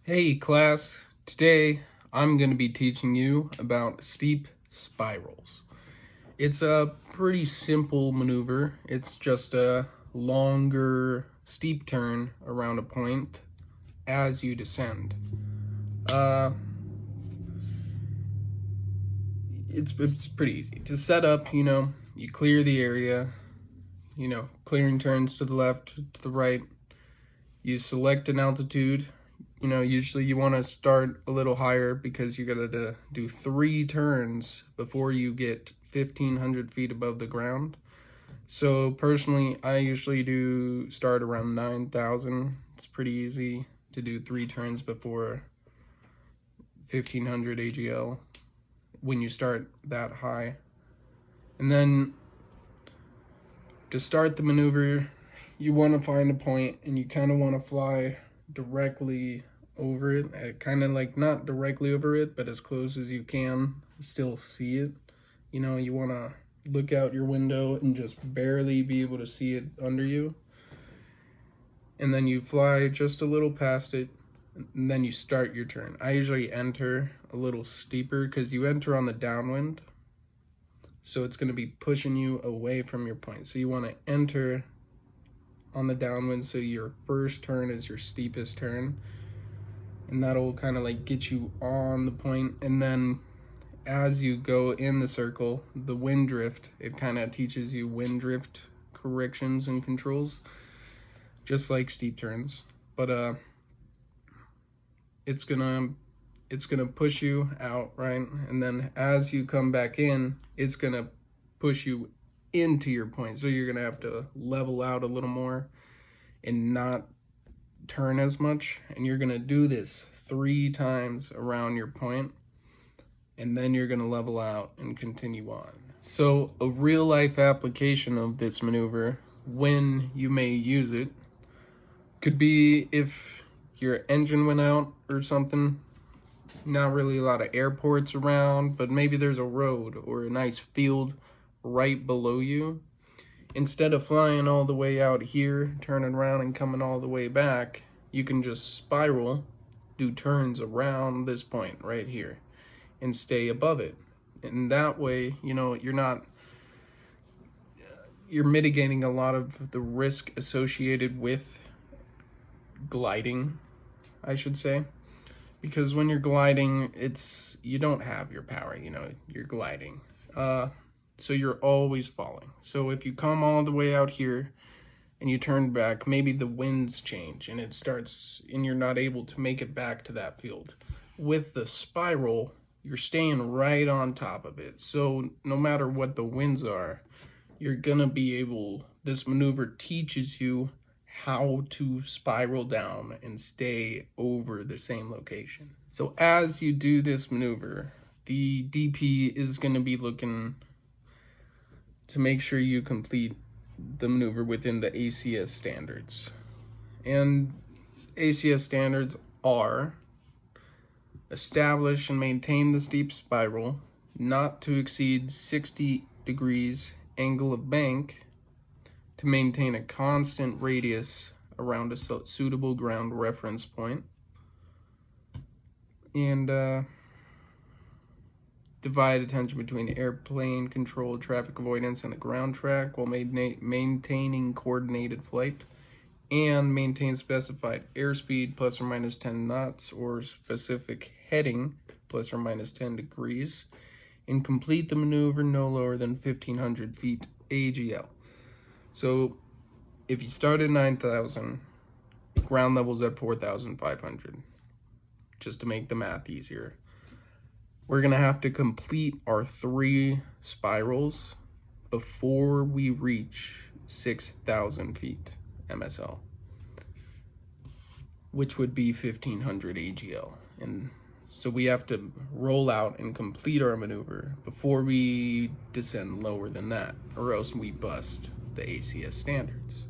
Hey class, today I'm going to be teaching you about steep spirals. It's a pretty simple maneuver. It's just a longer steep turn around a point as you descend. It's pretty easy. To set up, you clear the area, clearing turns to the left, to the right. You select an altitude. Usually you want to start a little higher because you got to do 3 turns before you get 1,500 feet above the ground. So personally, I usually do start around 9,000. It's pretty easy to do 3 turns before 1,500 AGL when you start that high. And then to start the maneuver, you want to find a point and you kind of want to fly directly over it, kind of like not directly over it, but as close as you can still see it. You want to look out your window and just barely be able to see it under you, and then you fly just a little past it, and then you start your turn. I usually enter a little steeper because you enter on the downwind, so it's going to be pushing you away from your point. So you want to enter on the downwind, so your first turn is your steepest turn, and that'll kind of like get you on the point. And then as you go in the circle, the wind drift, it kind of teaches you wind drift corrections and controls, just like steep turns. But it's gonna push you out, right? And then as you come back in, it's gonna push you into your point. So you're gonna have to level out a little more and not turn as much. And you're gonna do this 3 times around your point, and then you're gonna level out and continue on. So a real life application of this maneuver, when you may use it, could be if your engine went out or something. Not really a lot of airports around, but maybe there's a road or a nice field right below you. Instead of flying all the way out here, turning around and coming all the way back, you can just spiral, do turns around this point right here, and stay above it. And that way, you're mitigating a lot of the risk associated with gliding, I should say. Because when you're gliding, you don't have your power, you're gliding. So you're always falling. So if you come all the way out here and you turn back, maybe the winds change and and you're not able to make it back to that field. With the spiral, you're staying right on top of it. So no matter what the winds are, you're gonna be able, this maneuver teaches you how to spiral down and stay over the same location. So as you do this maneuver, the DP is going to be looking to make sure you complete the maneuver within the ACS standards. And ACS standards are: establish and maintain the steep spiral, not to exceed 60 degrees angle of bank, to maintain a constant radius around a suitable ground reference point, and divide attention between airplane control, traffic avoidance, and the ground track while maintaining coordinated flight, and maintain specified airspeed plus or minus 10 knots or specific heading plus or minus 10 degrees, and complete the maneuver no lower than 1,500 feet AGL. So if you start at 9,000, ground level's at 4,500, just to make the math easier. We're gonna have to complete our 3 spirals before we reach 6,000 feet MSL, which would be 1,500 AGL. And so we have to roll out and complete our maneuver before we descend lower than that, or else we bust the ACS standards.